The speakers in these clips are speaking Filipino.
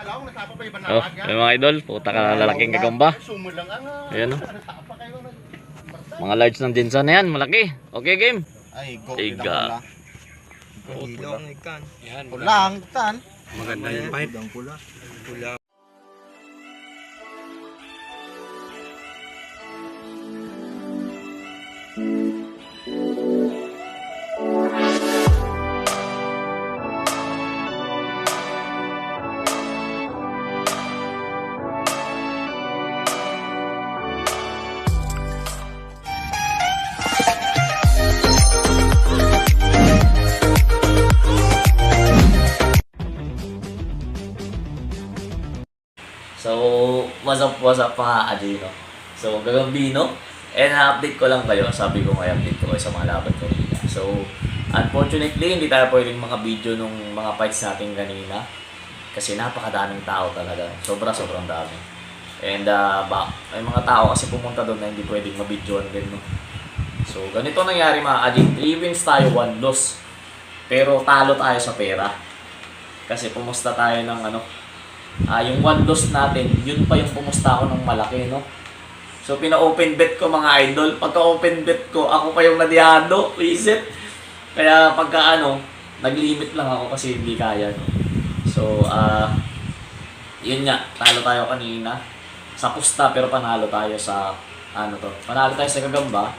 Oh, may mga idol, puta ka na lalaking gagamba. Ayan oh. Mga large ng Jensen na yan, malaki. Okay, game. Ay, go. Iga. Pulang ikan. Maganda yung pipe. Pula. Pula. So, what's up mga Adino? So, gagambino. And na-update ko lang kayo. Sabi ko nga update ko kayo sa mga laban ko kanina. So, unfortunately, hindi tayo pwedeng mga video nung mga fights natin kanina. Kasi napakadaming tao talaga. Sobrang dami. And may mga tao kasi pumunta doon na hindi pwedeng mabidyoan din. No? So, ganito nangyari mga Adino. 3 wins tayo, 1 loss. Pero talo tayo sa pera. Kasi pumusta tayo ng yung 1 loss natin, yun pa yung pumusta ako ng malaki, no? So, pina-open bet ko mga idol. Pagka-open bet ko, ako pa yung nadiyado. Visit. Kaya pagka nag-limit lang ako kasi hindi kaya, no? So, yun nga. Talo tayo kanina. Sa pusta, pero panalo tayo sa, panalo tayo sa gagamba.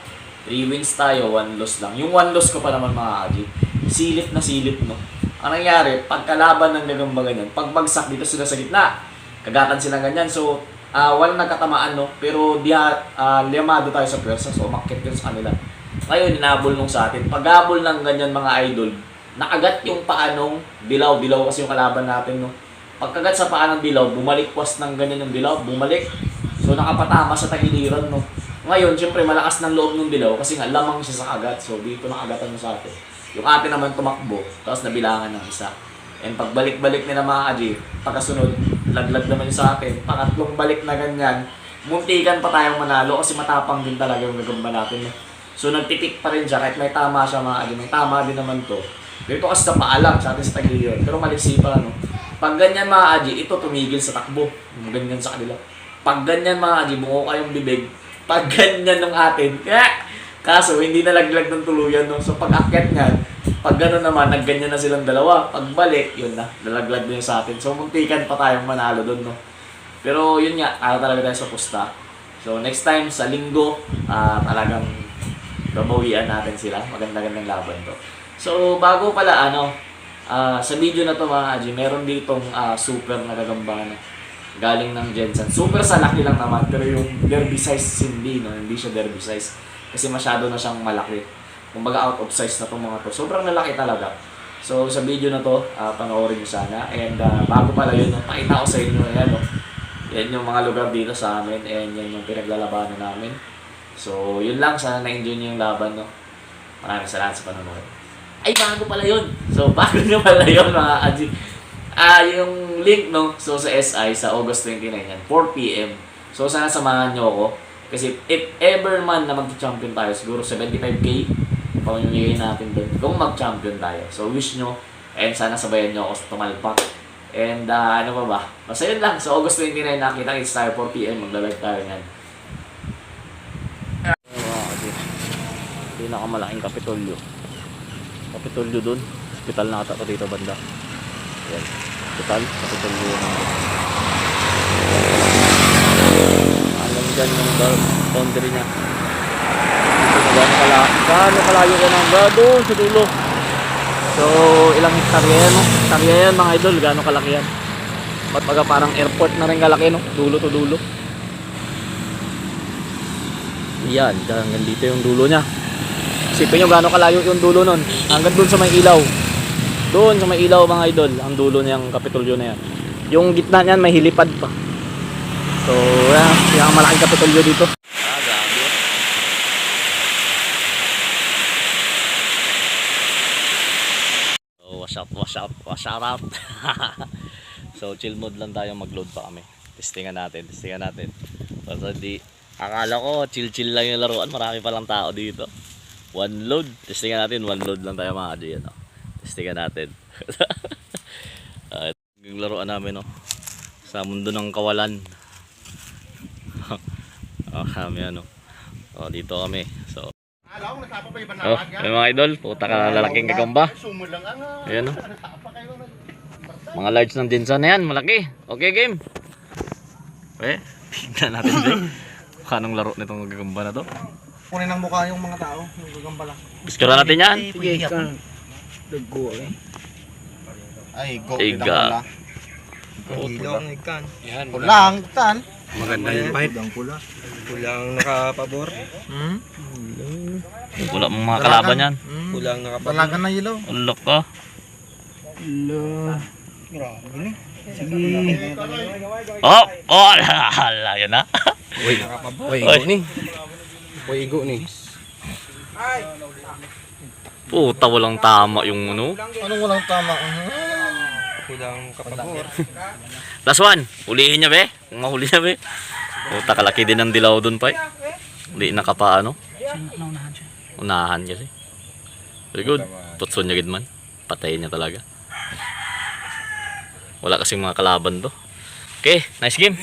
3 wins tayo, 1 loss lang. Yung 1 loss ko pa naman mga kaji. Silip na silip, no? Ang nangyari, pagkalaban ng gagamba ganyan, pagbagsak dito sila sa gitna, kagatan sila ganyan. So, walang nagkatamaan, no? Pero liyamado tayo sa pwersa, so umakyat yun sa kanila. Ngayon, hinabol nung sa atin. Paghabol ng ganyan mga idol, nakagat yung paanong dilaw kasi yung kalaban natin, no? Pagkagat sa paanong dilaw, bumalik was ng ganyan yung dilaw, bumalik. So, nakapatama sa tagiliran, no? Ngayon, syempre, malakas ng loob ng dilaw kasi nga lamang siya sa kagat. So, dito nakagatan mo sa atin. Yung atin naman tumakbo, tapos nabilangan ng isa. And pagbalik-balik nila mga kaji, pagkasunod, laglag naman yung sa atin. Pangatlong balik na ganyan, muntikan pa tayong manalo kasi matapang din talaga yung gagamba natin. So nagtitik pa rin siya kahit may tama siya mga kaji. May tama din naman to. Dito kasi sa paalam, sa atin sa tagiliran. Pero maliksi pa, no? Pag ganyan mga kaji, ito tumigil sa takbo. Ganyan sa kanila. Pag ganyan mga kaji, bungo kayong bibig. Pag ganyan ng atin, kaso hindi nalaglag ng tuluyan, no? So pag akyat niyan, pag gano'n naman, nagganyan na silang dalawa. Pag balik, yun na, nalaglag din sa atin. So muntikan pa tayong manalo doon, no? Pero yun nga, talaga tayo sa pusta. So next time, sa linggo, talagang babawian natin sila. Magandang laban to. So bago pala, sa video na to mga Aji, meron ditong super na gagamba na galing ng Jensen. Super sa laki lang naman, pero yung derby size hindi, no? Hindi siya derby size. Kasi masyado na siyang malaki. Kumbaga out of size na itong mga to. Sobrang lalaki talaga. So sa video na to, panoorin nyo sana. And bago pala yun, pakita ko sa inyo. Ayan, yan yung mga lugar dito sa amin. And yan yung pinaglalabanan namin. So yun lang. Sana na-enjoy nyo yung laban. No? Maraming salamat sa panonood. Ay, bago pala yun. So bago nyo pala yun mga Aji. Yung link, no? So sa SI, sa August 29 yan, 4 PM. So sana samahan nyo ako. Kasi if ever man na mag-champion tayo, siguro 75K, pamimigay natin doon kung mag-champion tayo. So wish nyo, and sana sabayan nyo ako sa tumalpak. And ano pa ba? Basta yun lang. So August 29, nakita-kits tayo 4 PM, magla-live tayo yan. Pinakamalaking Kapitolyo. Kapitolyo doon. Hospital na ata dito banda. Yan. Hospital, Kapitolyo na. Dyan yung boundary niya. Gaano kalayo ka ng doon sa dulo. So ilang hektarya yan, no? Hektarya yan mga idol, gaano kalaki yan. Ba't baga parang airport na rin kalaki, no? Dulo to dulo. Yan, hanggang dito yung dulo niya. Isipin nyo gaano kalayo yung dulo nun. Hanggang doon sa may ilaw. Doon sa may ilaw mga idol, ang dulo niyang Kapitolyo na yan. Yung gitna niyan may hilipad pa. So, yung malaking Kapitolyo dito. Grabe. So, wash out. So, chill mode lang tayo, mag-load pa kami. Testingan natin. So, akala ko, chill lang yung laruan. Marami palang tao dito. One load. Testingan natin, one load lang tayo mga Testingan natin. Yung laruan namin, no. Sa mundo ng kawalan. Oh, kami ano. Oh, dito kami. So, Alam, nasapa pa yung oh, may mga idol, puta ka lalaking gagamba. Sumulang ang Ayan oh. Mga large ng dinsan na yan, malaki. Okay, game. Tignan natin din. Kanong laro nitong gagamba na to. kunin ng mukha yung mga tao, yung gagamba lang. Biskura natin yan. Sige, ikan. Dugo eh. Ay, go. Iga. Ilong ikan. Yan, Pulang, tan. maganda yung pipe. Pulang nakapabor. Wala mong mga kalaban yan. Pulang nakapabor. Dalagan na ilaw. Ulok ka. Oh! Oh! Ala, yan na. Uy, igo ni. Uy, igo ni. Puta, walang tama yung ano. Anong walang tama? Pulang nakapabor. Last one. Hulihin niya, be. Kung mahuli niya, be. Puta, kalaki din ang dilaw dun, pa. Hindi nakapaano. Unahan kasi. Very good. Tutson niya gid man. Patayin niya talaga. Wala kasing mga kalaban to. Okay, nice game.